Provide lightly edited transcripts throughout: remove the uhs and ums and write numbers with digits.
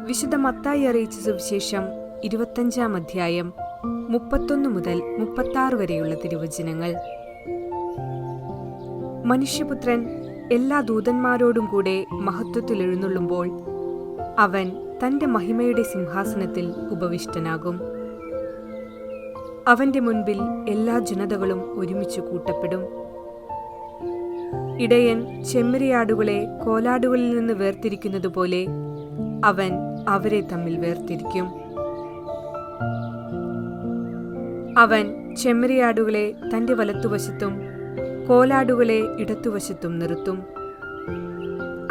വിശുദ്ധ മത്തായി അറിയിച്ച സുവിശേഷം 25-ാം അധ്യായം 31 മുതൽ 36 വരെയുള്ള തിരുവചനങ്ങൾ. മനുഷ്യപുത്രൻ എല്ലാ ദൂതന്മാരോടും കൂടെ മഹത്വത്തിൽ എഴുന്നള്ളുമ്പോൾ അവൻ തന്റെ മഹിമയുടെ സിംഹാസനത്തിൽ ഉപവിഷ്ടനാകും. അവന്റെ മുൻപിൽ എല്ലാ ജനതകളും ഒരുമിച്ച് കൂട്ടപ്പെടും. ഇടയൻ ചെമ്മരിയാടുകളെ കോലാടുകളിൽ നിന്ന് വേർതിരിക്കുന്നതുപോലെ അവൻ അവരെ തമ്മിൽ വേർതിരിക്കും. അവൻ ചെമ്മരിയാടുകളെ തന്റെ വലത്തുവശത്തും കോലാടുകളെ ഇടത്തുവശത്തും നിർത്തും.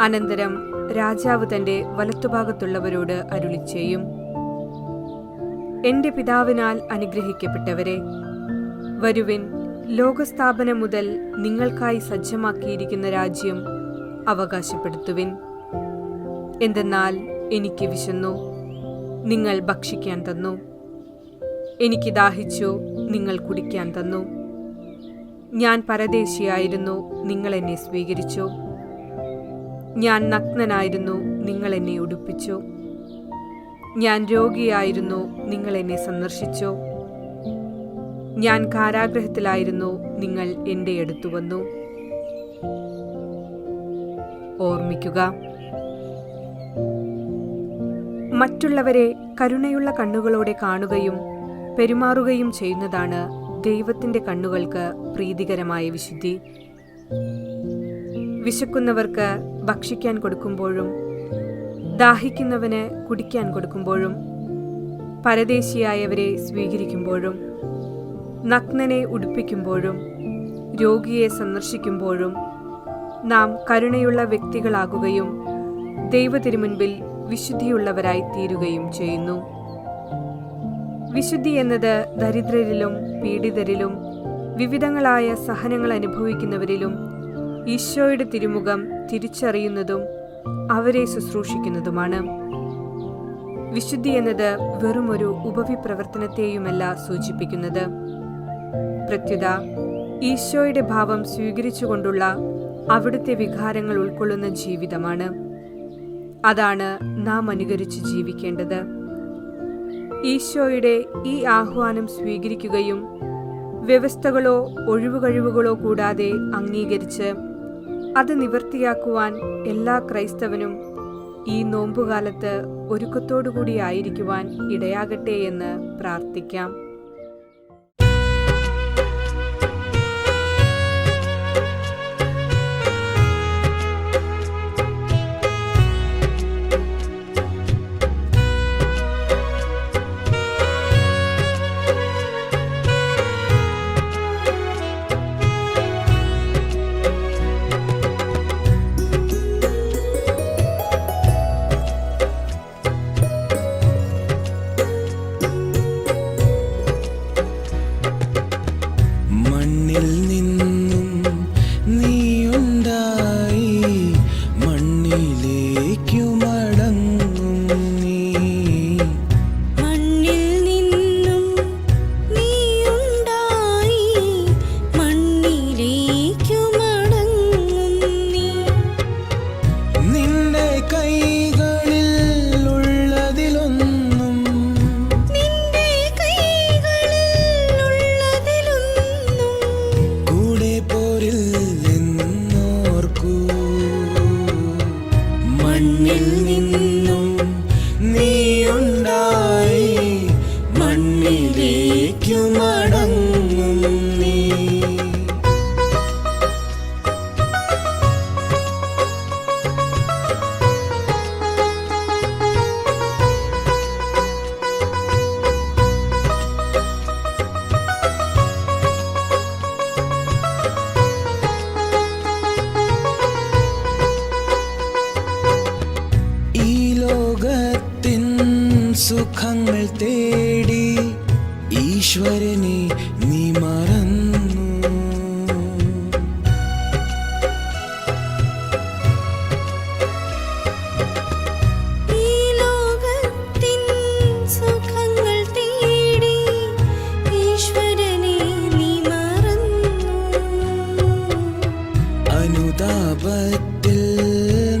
അനന്തരം രാജാവ് തന്റെ വലത്തുഭാഗത്തുള്ളവരോട് അരുളിച്ചെയ്യും, എന്റെ പിതാവിനാൽ അനുഗ്രഹിക്കപ്പെട്ടവരെ, വരുവിൻ, ലോകസ്ഥാപനം മുതൽ നിങ്ങൾക്കായി സജ്ജമാക്കിയിരിക്കുന്ന രാജ്യം അവകാശപ്പെടുത്തുവിൻ. എന്തെന്നാൽ എനിക്ക് വിശന്നു, നിങ്ങൾ ഭക്ഷിക്കാൻ തന്നു. എനിക്ക് ദാഹിച്ചു, നിങ്ങൾ കുടിക്കാൻ തന്നു. ഞാൻ പരദേശിയായിരുന്നു, നിങ്ങൾ എന്നെ സ്വീകരിച്ചു. ഞാൻ നഗ്നനായിരുന്നു, നിങ്ങൾ എന്നെ ഉടുപ്പിച്ചു. ഞാൻ രോഗിയായിരുന്നു, നിങ്ങൾ എന്നെ സന്ദർശിച്ചു. ഞാൻ കാരാഗൃഹത്തിലായിരുന്നു, നിങ്ങൾ എൻ്റെ അടുത്തു വന്നു. ഓർമ്മിക്കുക, മറ്റുള്ളവരെ കരുണയുള്ള കണ്ണുകളോടെ കാണുകയും പെരുമാറുകയും ചെയ്യുന്നതാണ് ദൈവത്തിന്റെ കണ്ണുകൾക്ക് പ്രീതികരമായ വിശുദ്ധി. വിശക്കുന്നവർക്ക് ഭക്ഷിക്കാൻ കൊടുക്കുമ്പോഴും ദാഹിക്കുന്നവന് കുടിക്കാൻ കൊടുക്കുമ്പോഴും പരദേശിയായവരെ സ്വീകരിക്കുമ്പോഴും നഗ്നനെ ഉടുപ്പിക്കുമ്പോഴും രോഗിയെ സന്ദർശിക്കുമ്പോഴും നാം കരുണയുള്ള വ്യക്തികളാകുകയും ദൈവത്തിരുമുൻപിൽ വിശുദ്ധിയുള്ളവരായി തീരുകയും ചെയ്യുന്നു. വിശുദ്ധി എന്നത് ദരിദ്രരിലും പീഡിതരിലും വിവിധങ്ങളായ സഹനങ്ങൾ അനുഭവിക്കുന്നവരിലും ഈശോയുടെ തിരുമുഖം തിരിച്ചറിയുന്നതും അവരെ ശുശ്രൂഷിക്കുന്നതുമാണ്. വിശുദ്ധി എന്നത് വെറുമൊരു ഉപവിപ്രവർത്തനത്തെയുമല്ല സൂചിപ്പിക്കുന്നത്. പ്രത്യുത ഈശോയുടെ ഭാവം സ്വീകരിച്ചുകൊണ്ടുള്ള അവിടുത്തെ വികാരങ്ങൾ ഉൾക്കൊള്ളുന്ന ജീവിതമാണ്. അതാണ് നാം അനുകരിച്ച് ജീവിക്കേണ്ടത്. ഈശോയുടെ ഈ ആഹ്വാനം സ്വീകരിക്കുകയും വ്യവസ്ഥകളോ ഒഴിവുകഴിവുകളോ കൂടാതെ അംഗീകരിച്ച് അത് നിവർത്തിയാക്കുവാൻ എല്ലാ ക്രൈസ്തവനും ഈ നോമ്പുകാലത്ത് ഒരുക്കത്തോടുകൂടി ആയിരിക്കുവാൻ ഇടയാകട്ടെ എന്ന് പ്രാർത്ഥിക്കാം. സുഖങ്ങൾ തേടി ഈശ്വരനെ നീ മറന്നു. ഈ ലോകത്തിൻ സുഖങ്ങൾ തേടി ഈശ്വരനെ നീ മറന്നു. അനുതാപത്തിൽ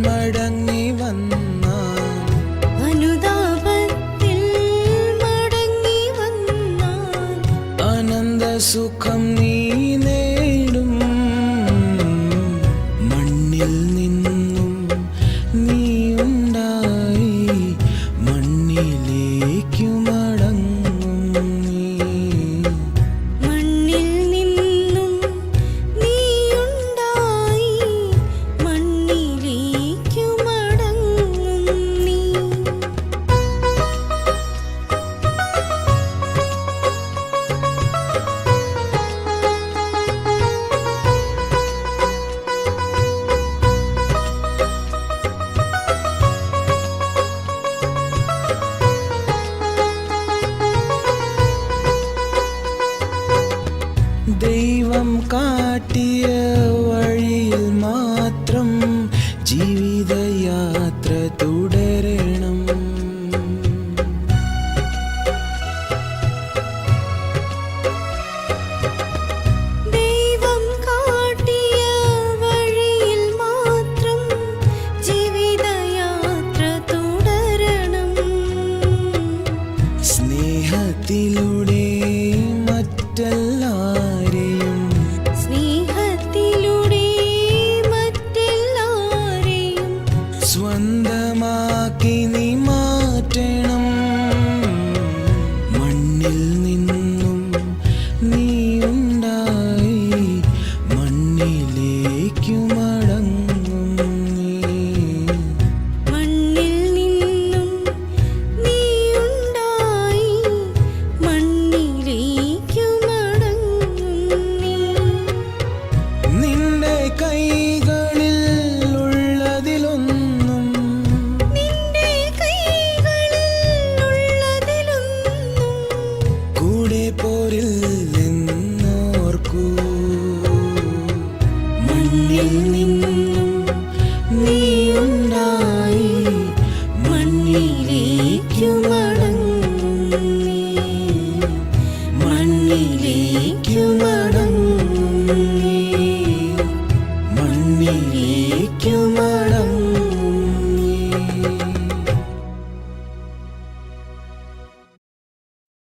മടങ്ങി വന്ന അനുതാപത്തിൽ സുഖം നീ നേടും. മണ്ണിൽ നിന്നും നീ ഉണ്ടായി മണ്ണിലേക്കു മടങ്ങും നീ. മണ്ണിൽ നിന്നും നീയുണ്ടായി മണ്ണിലേക്കു മടങ്ങും നീ. ദൈവം കാട്ടിയ വഴിയിൽ മാത്രം ജീവിതയാത്ര തുടരണം. ദൈവം കാട്ടിയ വഴിയിൽ മാത്രം ജീവിതയാത്ര തുടരണം. സ്നേഹത്തിലൂടെ മറ്റെല്ലാരെയും സ്നേഹത്തിലൂടെ മറ്റെല്ലാരെയും സ്വന്തമാക്കി നീ മാറ്റണം. മണ്ണിൽ നിന്നും നീ ഉണ്ടായി മണ്ണിലേക്കു മടങ്ങും നീ. മണ്ണിൽ നിന്നും നീയുണ്ടായി മണ്ണിലേക്കു മടങ്ങും നീ. നിന്റെ കൈകളിൽ ഉള്ളതിലൊന്നും നിന്റെ കൈകളിൽ ഉള്ളതിലൊന്നും കൂടെ പോരില്ലെന്നോർക്കൂ. മണ്ണിൽ നിന്നും നീ ഉണ്ടായി മണ്ണിലേക്കു മടങ്ങും നീ. മണ്ണിലേക്കു മടങ്ങും നീ. മണ്ണിലേക്കു